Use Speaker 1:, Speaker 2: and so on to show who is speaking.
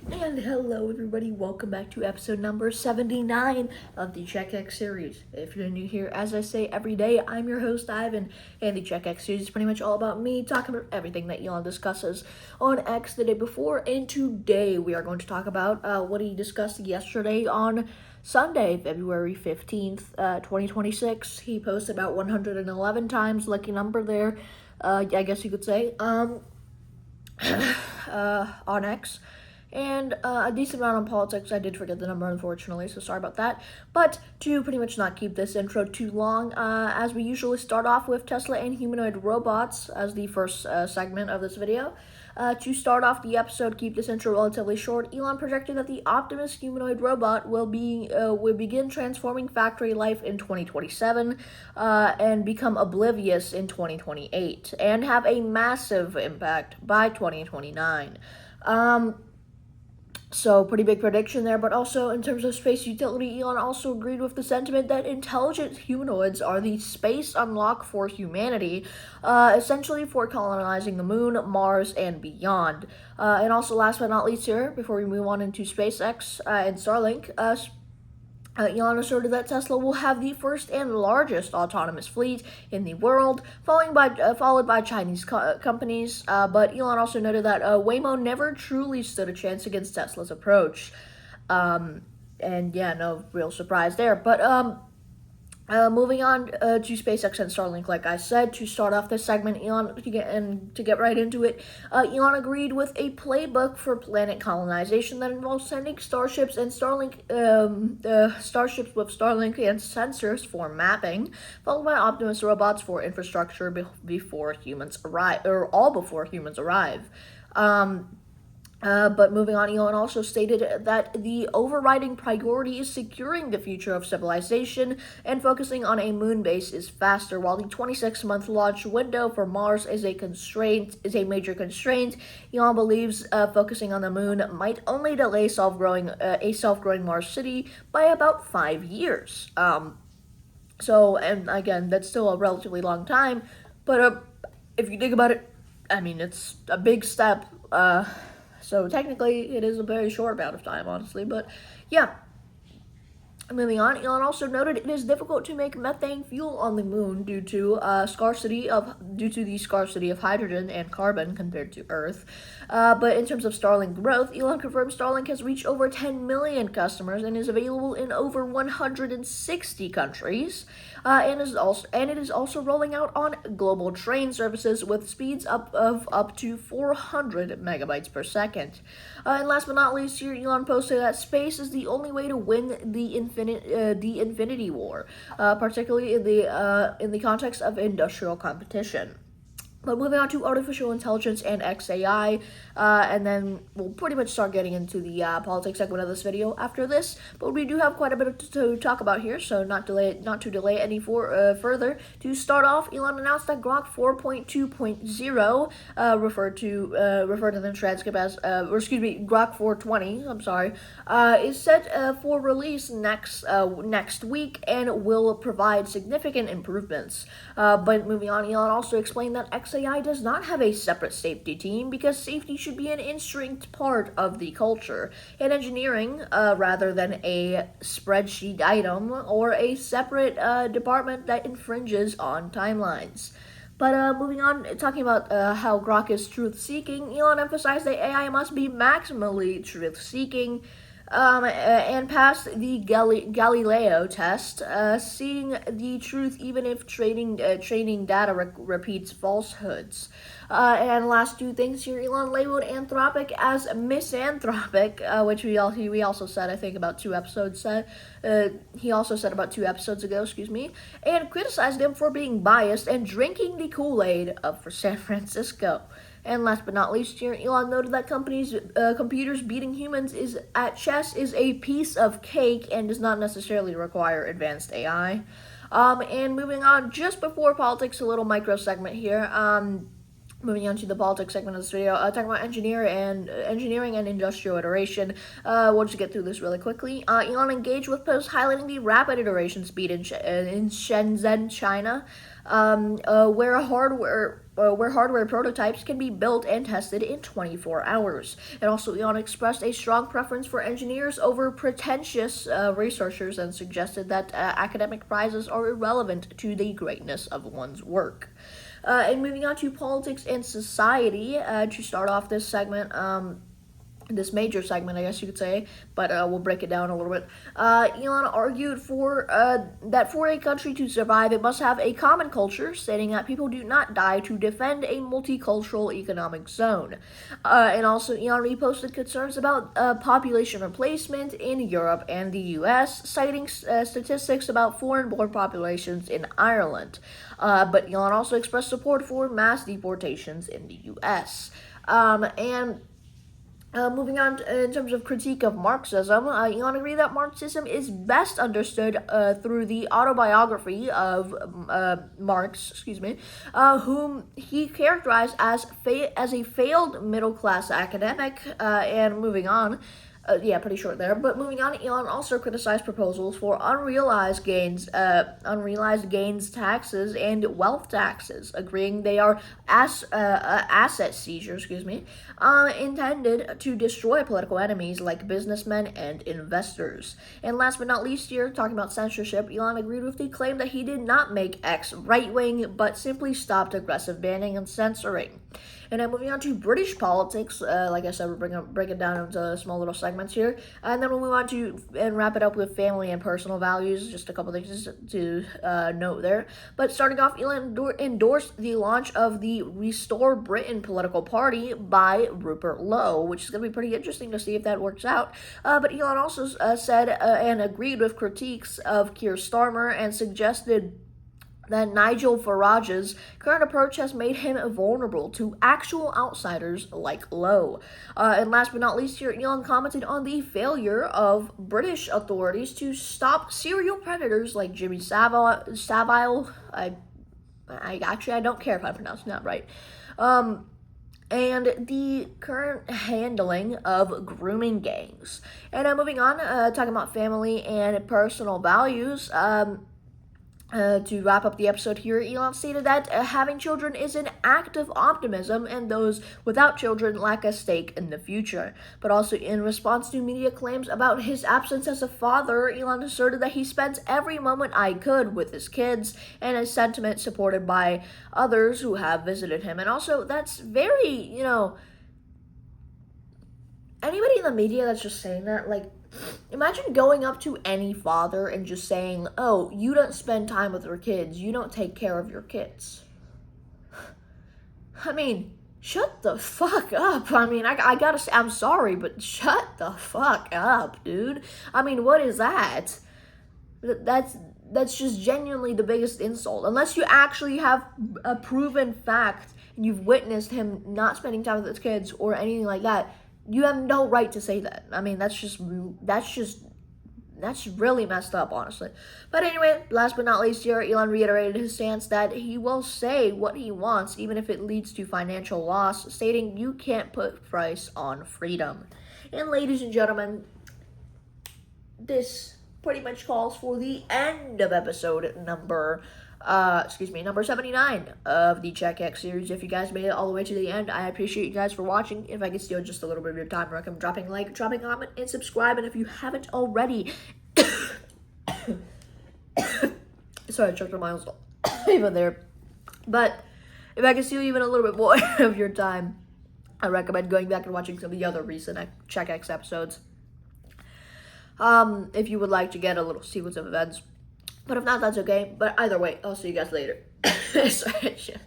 Speaker 1: And hello everybody, welcome back to episode number 79 of the CheckX series. If you're new here, as I say every day, I'm your host Ivan, and the CheckX series is pretty much all about me talking about everything that Elon discusses on X the day before, and today we are going to talk about what he discussed yesterday on Sunday, February 15th, 2026. He posted about 111 times, lucky number there, I guess you could say, on X and a decent amount on politics. I did forget the number, unfortunately, so sorry about that. But to pretty much not keep this intro too long, as we usually start off with Tesla and humanoid robots as the first segment of this video. To start off the episode, keep this intro relatively short. Elon projected that the Optimus humanoid robot will begin transforming factory life in 2027 and become oblivious in 2028 and have a massive impact by 2029. So, pretty big prediction there, but also in terms of space utility, Elon also agreed with the sentiment that intelligent humanoids are the space unlock for humanity, essentially for colonizing the moon, Mars, and beyond. And also, last but not least here, before we move on into SpaceX and Starlink, Elon asserted that Tesla will have the first and largest autonomous fleet in the world, followed by Chinese companies. But Elon also noted that Waymo never truly stood a chance against Tesla's approach. And yeah, no real surprise there. But moving on to SpaceX and Starlink, like I said, to start off this segment, Elon, to get right into it, Elon agreed with a playbook for planet colonization that involves sending starships and starships with Starlink and sensors for mapping, followed by Optimus robots for infrastructure before humans arrive, or all before humans arrive. But moving on, Elon also stated that the overriding priority is securing the future of civilization, and focusing on a moon base is faster. While the 26-month launch window for Mars is a major constraint, Elon believes focusing on the moon might only delay a self-growing Mars city by about 5 years. And again, that's still a relatively long time, but if you think about it, I mean, it's a big step. So technically, it is a very short amount of time, honestly. But yeah, moving on, Elon also noted it is difficult to make methane fuel on the moon due to the scarcity of hydrogen and carbon compared to Earth. But in terms of Starlink growth, Elon confirmed Starlink has reached over 10 million customers and is available in over 160 countries. And it is also rolling out on global train services with speeds up to 400 megabytes per second. And last but not least, here Elon posted that space is the only way to win the Infinity War, particularly in the context of industrial competition. But moving on to artificial intelligence and XAI, and then we'll pretty much start getting into the politics segment of this video after this. But we do have quite a bit to talk about here, so not to delay any further. To start off, Elon announced that Grok 4.2.0, referred to the transcript as, Grok 420. I'm sorry, is set for release next week and will provide significant improvements. But moving on, Elon also explained that XAI does not have a separate safety team because safety should be an instinct part of the culture and engineering rather than a spreadsheet item or a separate department that infringes on timelines. But moving on, talking about how Grok is truth-seeking, Elon emphasized that AI must be maximally truth-seeking and passed the Galileo test, seeing the truth even if training data repeats falsehoods. And last two things here, Elon labeled Anthropic as misanthropic, which we also said, I think, about 2 episodes. He also said about 2 episodes ago, and criticized him for being biased and drinking the Kool-Aid of San Francisco. And last but not least here, Elon noted that computers beating humans at chess is a piece of cake and does not necessarily require advanced AI. And moving on, just before politics, a little micro segment here. Moving on to the politics segment of this video, talking about engineering and industrial iteration. We'll just get through this really quickly. Elon engaged with posts highlighting the rapid iteration speed in Shenzhen, China, where hardware prototypes can be built and tested in 24 hours. And also, Elon expressed a strong preference for engineers over pretentious researchers and suggested that academic prizes are irrelevant to the greatness of one's work. And moving on to politics and society, to start off this segment, this major segment, I guess you could say, but we'll break it down a little bit. Elon argued that for a country to survive, it must have a common culture, stating that people do not die to defend a multicultural economic zone. And also, Elon reposted concerns about population replacement in Europe and the U.S., citing statistics about foreign-born populations in Ireland. But Elon also expressed support for mass deportations in the U.S. Moving on in terms of critique of Marxism, Elon agreed that Marxism is best understood through the autobiography of Marx, whom he characterized as a failed middle-class academic. And moving on, pretty short there. But moving on, Elon also criticized proposals for unrealized gains taxes and wealth taxes, agreeing they are asset seizures, intended to destroy political enemies like businessmen and investors. And last but not least here, talking about censorship, Elon agreed with the claim that he did not make X right-wing, but simply stopped aggressive banning and censoring. And then moving on to British politics, like I said, we're break it down into small little segments here. And then we'll move on to and wrap it up with family and personal values. Just a couple things to note there. But starting off, Elon endorsed the launch of the Restore Britain political party by Rupert Lowe, which is going to be pretty interesting to see if that works out. But Elon also said and agreed with critiques of Keir Starmer and suggested that Nigel Farage's current approach has made him vulnerable to actual outsiders like Lowe. And last but not least here, Elon commented on the failure of British authorities to stop serial predators like Jimmy Savile. I don't care if I'm pronouncing that right. And the current handling of grooming gangs. And moving on, talking about family and personal values. To wrap up the episode here, Elon stated that having children is an act of optimism and those without children lack a stake in the future. But also in response to media claims about his absence as a father, Elon asserted that he spends every moment I could with his kids, and a sentiment supported by others who have visited him. And also, that's very, anybody in the media that's just saying that, imagine going up to any father and just saying, oh, you don't spend time with your kids, you don't take care of your kids. I mean, shut the fuck up. I mean, I gotta say, I'm sorry, but shut the fuck up, dude. I mean, what is that? That's just genuinely the biggest insult. Unless you actually have a proven fact and you've witnessed him not spending time with his kids or anything like that, you have no right to say that. I mean, that's really messed up, honestly. But anyway, last but not least here, Elon reiterated his stance that he will say what he wants, even if it leads to financial loss, stating you can't put price on freedom. And ladies and gentlemen, this pretty much calls for the end of episode number 79 of the CheckX series. If you guys made it all the way to the end, I appreciate you guys for watching. If I could steal just a little bit of your time, I recommend dropping a like, dropping a comment, and subscribe. And if you haven't already, sorry, I choked on my own even there. But if I could steal even a little bit more of your time, I recommend going back and watching some of the other recent CheckX episodes. If you would like to get a little sequence of events. But if not, that's okay. But either way, I'll see you guys later. Sorry, shit.